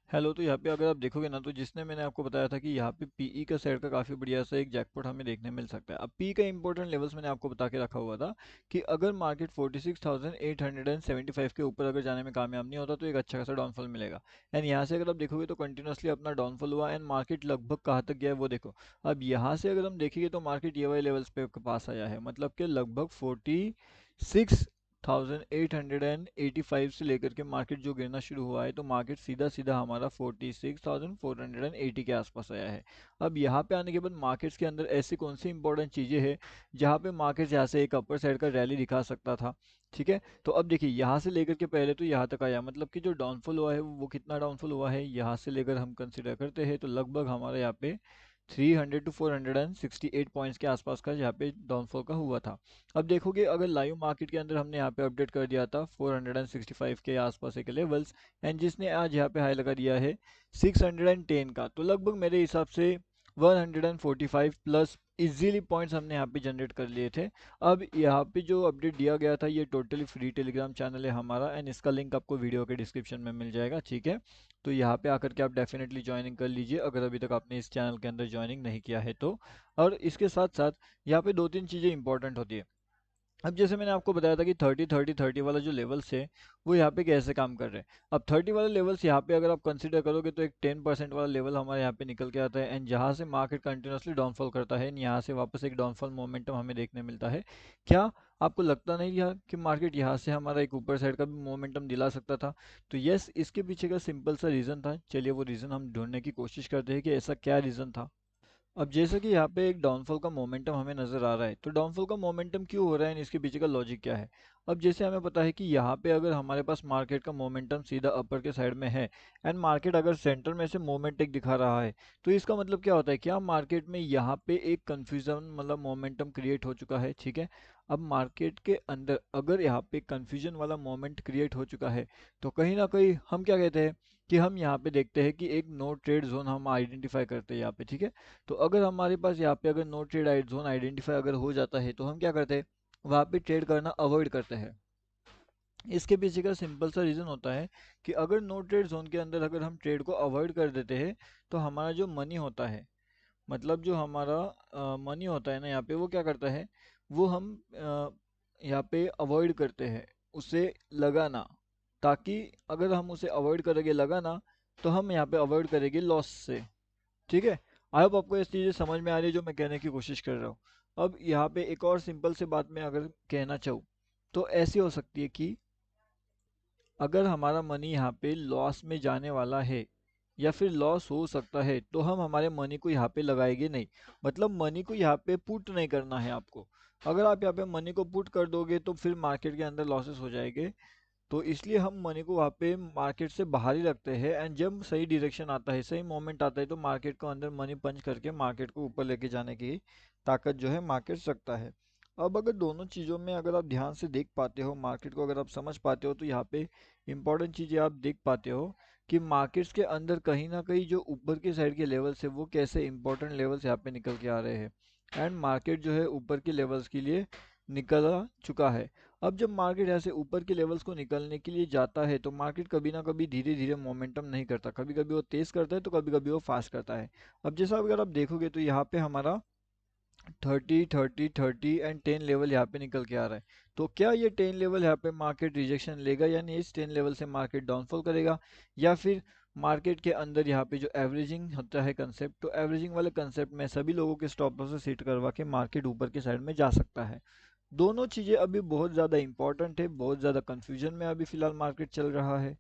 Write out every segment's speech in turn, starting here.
Hello. तो यहाँ पे अगर आप देखोगे ना, तो जिसने मैंने आपको बताया था कि यहाँ पे पीई का सेट का काफ़ी बढ़िया सा एक जैकपॉट हमें देखने मिल सकता है। अब पी का इंपॉर्टेंट लेवल्स मैंने आपको बता के रखा हुआ था कि अगर मार्केट 46,875 के ऊपर अगर जाने में कामयाब नहीं होता तो एक अच्छा खासा डाउनफॉल मिलेगा। एंड यहाँ से अगर आप देखोगे तो कंटिन्यूसली अपना डाउनफॉल हुआ एंड मार्केट लगभग कहाँ तक गया है वो देखो। अब यहाँ से अगर हम देखेंगे तो मार्केट ये वाले लेवल्स पे के पास आया है, मतलब कि लगभग 46,885 से लेकर के मार्केट जो गिरना शुरू हुआ है, तो मार्केट सीधा सीधा हमारा 46,480 के आसपास आया है। अब यहाँ पे आने के बाद मार्केट्स के अंदर ऐसी कौन सी इंपॉर्टेंट चीज़ें हैं जहाँ पे मार्केट यहाँ से एक अपर साइड का रैली दिखा सकता था। ठीक है, तो अब देखिए यहाँ से लेकर के पहले तो यहाँ तक आया, मतलब कि जो डाउनफॉल हुआ है वो कितना डाउनफॉल हुआ है यहाँ से लेकर हम कंसिडर करते हैं तो लगभग हमारे यहाँ पे 300 to 468 पॉइंट्स के आसपास का यहाँ पे डाउनफॉल का हुआ था। अब देखोगे अगर लाइव मार्केट के अंदर हमने यहाँ पे अपडेट कर दिया था 465 के आसपास एक लेवल्स, एंड जिसने आज यहाँ पे हाई लगा दिया है 610 का, तो लगभग मेरे हिसाब से 145 प्लस इजीली पॉइंट्स हमने यहाँ पे जनरेट कर लिए थे। अब यहाँ पे जो अपडेट दिया गया था ये टोटली फ्री टेलीग्राम चैनल है हमारा, एंड इसका लिंक आपको वीडियो के डिस्क्रिप्शन में मिल जाएगा। ठीक है, तो यहाँ पे आकर के आप डेफिनेटली ज्वाइनिंग कर लीजिए अगर अभी तक आपने इस चैनल के अंदर ज्वाइनिंग नहीं किया है तो। और इसके साथ साथ यहाँ पे दो तीन चीज़ें इंपॉर्टेंट होती है। अब जैसे मैंने आपको बताया था कि 30 30 30 वाला जो लेवल्स है वो यहाँ पे कैसे काम कर रहे हैं। अब 30 वाला लेवल्स यहाँ पे अगर आप कंसीडर करोगे तो एक 10% वाला लेवल हमारे यहाँ पे निकल के आता है, एंड जहाँ से मार्केट कंटिन्यूसली डाउनफॉल करता है, यहाँ से वापस एक डाउनफॉल मोमेंटम हमें देखने मिलता है। क्या आपको लगता नहीं था कि मार्केट यहाँ से हमारा एक ऊपर साइड का भी मोमेंटम दिला सकता था? तो यस, इसके पीछे का सिंपल सा रीज़न था। चलिए वो रीज़न हम ढूंढने की कोशिश करते हैं कि ऐसा क्या रीज़न था। अब जैसे कि यहाँ पे एक डाउनफॉल का मोमेंटम हमें नज़र आ रहा है, तो डाउनफॉल का मोमेंटम क्यों हो रहा है, इसके पीछे का लॉजिक क्या है। अब जैसे हमें पता है कि यहाँ पे अगर हमारे पास मार्केट का मोमेंटम सीधा अपर के साइड में है, एंड मार्केट अगर सेंटर में से मोमेंट एक दिखा रहा है, तो इसका मतलब क्या होता है, क्या मार्केट में यहाँ पे एक कन्फ्यूजन मतलब मोमेंटम क्रिएट हो चुका है। ठीक है, अब मार्केट के अंदर अगर यहाँ पे कन्फ्यूजन वाला मोमेंट क्रिएट हो चुका है, तो कहीं ना कहीं हम क्या कहते हैं कि हम यहाँ पे देखते हैं कि एक नो ट्रेड जोन हम आइडेंटिफाई करते हैं यहाँ पे। ठीक है, तो अगर हमारे पास यहाँ पे अगर नो ट्रेड जोन आइडेंटिफाई अगर हो जाता है तो हम क्या करते हैं, वहाँ पे ट्रेड करना अवॉइड करते हैं। इसके पीछे का सिंपल सा रीज़न होता है कि अगर नो ट्रेड जोन के अंदर अगर हम ट्रेड को अवॉइड कर देते हैं, तो हमारा जो मनी होता है, मतलब जो हमारा मनी होता है ना यहाँ पे, वो क्या करता है, वो हम यहाँ पे अवॉइड करते हैं उसे लगाना, ताकि अगर हम उसे अवॉइड करेंगे लगाना, तो हम यहाँ पे अवॉइड करेंगे लॉस से। ठीक है, आई होप आपको ये चीज़ें समझ में आ रही है जो मैं कहने की कोशिश कर रहा हूँ। अब यहाँ पे एक और सिंपल सी बात मैं अगर कहना चाहूँ, तो ऐसी हो सकती है कि अगर हमारा मनी यहाँ पे लॉस में जाने वाला है या फिर लॉस हो सकता है, तो हम हमारे मनी को यहाँ पे लगाएंगे नहीं। मतलब मनी को यहाँ पे पुट नहीं करना है आपको। अगर आप यहाँ पे मनी को पुट कर दोगे तो फिर मार्केट के अंदर लॉसेस हो जाएंगे। तो इसलिए हम मनी को वहाँ पे मार्केट से बाहर ही रखते हैं, एंड जब सही डायरेक्शन आता है, सही मोमेंट आता है, तो मार्केट को अंदर मनी पंच करके मार्केट को ऊपर लेके जाने की ताकत जो है मार्केट रखता है। अब अगर दोनों चीज़ों में अगर आप ध्यान से देख पाते हो, मार्केट को अगर आप समझ पाते हो, तो यहाँ पे इंपॉर्टेंट चीज़ें आप देख पाते हो कि मार्केट्स के अंदर कहीं ना कहीं जो ऊपर की साइड के लेवल्स है वो कैसे इंपॉर्टेंट लेवल्स यहाँ पे निकल के आ रहे हैं, एंड मार्केट जो है ऊपर के लेवल्स के लिए निकल आ चुका है। अब जब मार्केट ऐसे ऊपर के लेवल्स को निकलने के लिए जाता है, तो मार्केट कभी ना कभी धीरे धीरे मोमेंटम नहीं करता, कभी कभी वो तेज करता है तो कभी कभी वो फास्ट करता है। अब जैसा अगर आप देखोगे तो यहाँ पे हमारा 30 30 30 एंड 10 लेवल यहाँ पे निकल के आ रहा है। तो क्या ये 10 लेवल यहाँ पे मार्केट रिजेक्शन लेगा, यानी इस 10 लेवल से मार्केट डाउनफॉल करेगा, या फिर मार्केट के अंदर यहाँ पे जो एवरेजिंग होता है कंसेप्ट, तो एवरेजिंग वाले कंसेप्ट में सभी लोगों के स्टॉप लॉस से सेट करवा के मार्केट ऊपर के साइड में जा सकता है। दोनों चीज़ें अभी बहुत ज़्यादा इंपॉर्टेंट है, बहुत ज़्यादा कंफ्यूजन में अभी फिलहाल मार्केट चल रहा है।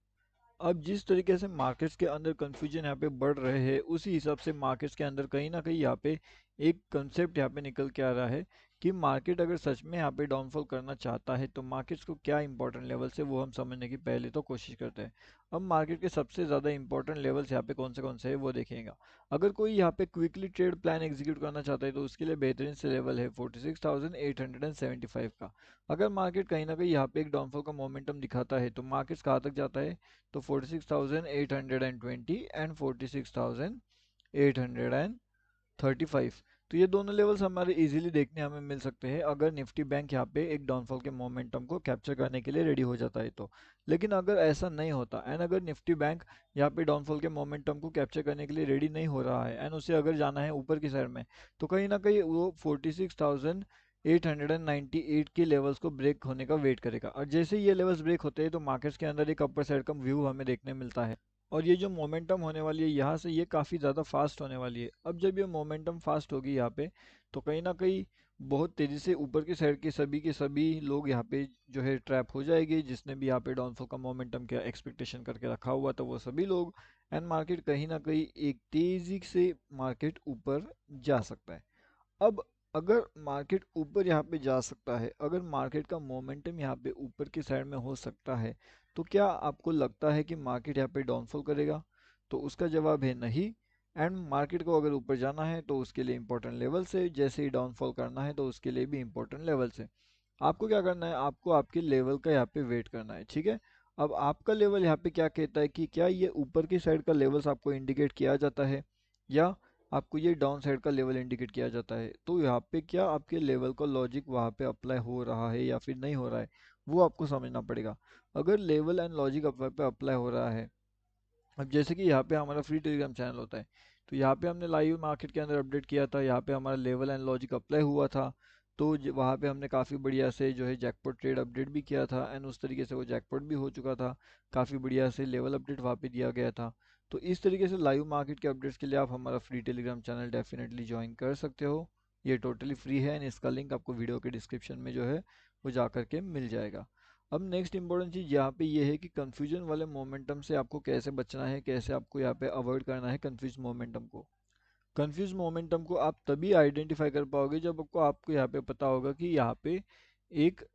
अब जिस तरीके से मार्केट्स के अंदर कंफ्यूजन यहाँ पे बढ़ रहे हैं, उसी हिसाब से मार्केट्स के अंदर कहीं ना कहीं यहाँ पे एक कंसेप्ट यहाँ पे निकल के आ रहा है कि मार्केट अगर सच में यहाँ पे डाउनफॉल करना चाहता है तो मार्केट्स को क्या इंपॉर्टेंट लेवल्स है वो हम समझने की पहले तो कोशिश करते हैं। अब मार्केट के सबसे ज़्यादा इंपॉर्टेंट लेवल्स यहाँ पे कौन से है वो देखेगा। अगर कोई यहाँ पे क्विकली ट्रेड प्लान एग्जीक्यूट करना चाहता है तो उसके लिए बेहतरीन से लेवल है 46,875 का। अगर मार्केट कहीं ना कहीं यहाँ पे एक डाउनफॉल का मोमेंटम दिखाता है, तो मार्केट्स कहाँ तक जाता है, तो 46,820 एंड 46,835। तो ये दोनों लेवल्स हमारे इजीली देखने हमें मिल सकते हैं अगर निफ्टी बैंक यहाँ पे एक डाउनफॉल के मोमेंटम को कैप्चर करने के लिए रेडी हो जाता है तो। लेकिन अगर ऐसा नहीं होता एंड अगर निफ्टी बैंक यहाँ पे डाउनफॉल के मोमेंटम को कैप्चर करने के लिए रेडी नहीं हो रहा है एंड उसे अगर जाना है ऊपर की साइड में, तो कहीं ना कहीं वो 46,898 के लेवल्स को ब्रेक होने का वेट करेगा। और जैसे ही ये लेवल्स ब्रेक होते हैं तो मार्केट्स के अंदर एक अपर साइड का व्यू हमें देखने मिलता है। और ये जो मोमेंटम होने वाली है यहाँ से, ये काफ़ी ज़्यादा फास्ट होने वाली है। अब जब ये मोमेंटम फास्ट होगी यहाँ पे, तो कहीं ना कहीं बहुत तेज़ी से ऊपर की साइड के सभी लोग यहाँ पे जो है ट्रैप हो जाएंगे। जिसने भी यहाँ पे डाउनफॉल का मोमेंटम का एक्सपेक्टेशन करके रखा हुआ था वो सभी लोग, एंड मार्केट कहीं ना कहीं एक तेज़ी से मार्केट ऊपर जा सकता है। अब अगर मार्केट ऊपर यहाँ पे जा सकता है, अगर मार्केट का मोमेंटम यहाँ पे ऊपर की साइड में हो सकता है, तो क्या आपको लगता है कि मार्केट यहाँ पे डाउनफॉल करेगा? तो उसका जवाब है नहीं। एंड मार्केट को अगर ऊपर जाना है तो उसके लिए इंपॉर्टेंट लेवल्स है, जैसे ही डाउनफॉल करना है तो उसके लिए भी इंपॉर्टेंट लेवल्स है। आपको क्या करना है, आपको आपके लेवल का यहाँ पे वेट करना है, ठीक है। अब आपका लेवल यहाँ पे क्या कहता है कि क्या ये ऊपर की साइड का लेवल्स आपको इंडिकेट किया जाता है, या आपको ये डाउन साइड का लेवल इंडिकेट किया जाता है। तो यहाँ पे क्या आपके लेवल का लॉजिक वहाँ पे अप्लाई हो रहा है या फिर नहीं हो रहा है, वो आपको समझना पड़ेगा। अगर लेवल एंड लॉजिक वहाँ पे अप्लाई हो रहा है, अब जैसे कि यहाँ पे हमारा फ्री टेलीग्राम चैनल होता है, तो यहाँ पे हमने लाइव मार्केट के अंदर अपडेट किया था, यहाँ पे हमारा लेवल एंड लॉजिक अप्लाई हुआ था। तो वहाँ पे हमने काफ़ी बढ़िया से जो है जैकपॉट ट्रेड अपडेट भी किया था एंड उस तरीके से वो जैकपॉट भी हो चुका था। काफ़ी बढ़िया से लेवल अपडेट वहाँ पे दिया गया था। तो इस तरीके से लाइव मार्केट के अपडेट्स के लिए आप हमारा free Telegram channel definitely join कर सकते हो। ये टोटली फ्री है एंड इसका लिंक आपको वीडियो के डिस्क्रिप्शन में जो है वो जा करके मिल जाएगा। अब नेक्स्ट इंपॉर्टेंट चीज़ यहाँ पे ये है कि कंफ्यूजन वाले मोमेंटम से आपको कैसे बचना है, कैसे आपको यहाँ पे अवॉइड करना है कंफ्यूज मोमेंटम को। कंफ्यूज मोमेंटम को आप तभी आइडेंटिफाई कर पाओगे जब आपको यहाँ पे पता होगा कि यहाँ पे एक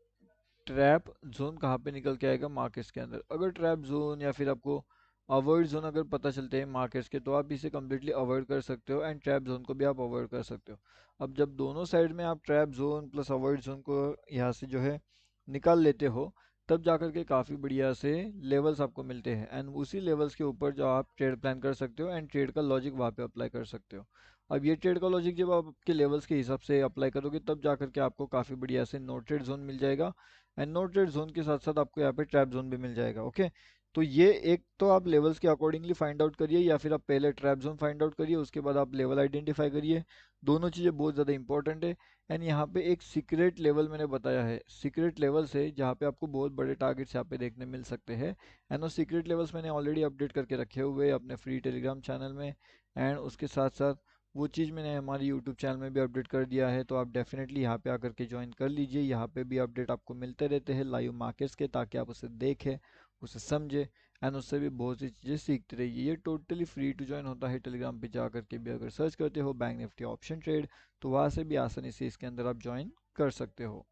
ट्रैप जोन कहाँ पे निकल के आएगा मार्केट्स के अंदर। अगर ट्रैप जोन या फिर आपको अवॉइड जोन अगर पता चलते हैं मार्केट्स के, तो आप इसे कम्प्लीटली अवॉइड कर सकते हो एंड ट्रैप जोन को भी आप अवॉइड कर सकते हो। अब जब दोनों साइड में आप trap zone plus avoid zone को यहाँ से जो है निकाल लेते हो, तब जाकर के काफ़ी बढ़िया से लेवल्स आपको मिलते हैं एंड उसी लेवल्स के ऊपर जो आप ट्रेड प्लान कर सकते हो एंड ट्रेड का लॉजिक वहाँ पे अप्लाई कर सकते हो। अब ये ट्रेड का लॉजिक जब आप आपके लेवल्स के हिसाब से अप्लाई करोगे, तब जाकर के आपको काफ़ी बढ़िया से नो ट्रेड जोन मिल जाएगा एंड नो ट्रेड जोन के साथ साथ आपको यहाँ पे ट्रैप जोन भी मिल जाएगा। ओके, तो ये एक तो आप लेवल्स के अकॉर्डिंगली फाइंड आउट करिए, या फिर आप पहले ट्रैप जोन फाइंड आउट करिए, उसके बाद आप लेवल आइडेंटिफाई करिए। दोनों चीज़ें बहुत ज़्यादा इंपॉर्टेंट है। एंड यहाँ पे एक सीक्रेट लेवल मैंने बताया है, सीक्रेट लेवल्स है जहाँ पे आपको बहुत बड़े टारगेट्स यहाँ पे देखने मिल सकते हैं। एंड वो सीक्रेट लेवल्स मैंने ऑलरेडी अपडेट करके रखे हुए हैं अपने फ्री टेलीग्राम चैनल में, एंड उसके साथ साथ वो चीज़ मैंने हमारे यूट्यूब चैनल में भी अपडेट कर दिया है। तो आप डेफिनेटली यहाँ पे आकर के ज्वाइन कर लीजिए, यहाँ पे भी अपडेट आपको मिलते रहते हैं लाइव मार्केट्स के, ताकि आप उसे देखें, उसे समझें एंड उससे भी बहुत सी चीज़ें सीखते रहिए। ये टोटली फ्री टू ज्वाइन होता है। टेलीग्राम पे जा करके भी अगर सर्च करते हो बैंक निफ्टी ऑप्शन ट्रेड, तो वहाँ से भी आसानी से इसके अंदर आप ज्वाइन कर सकते हो।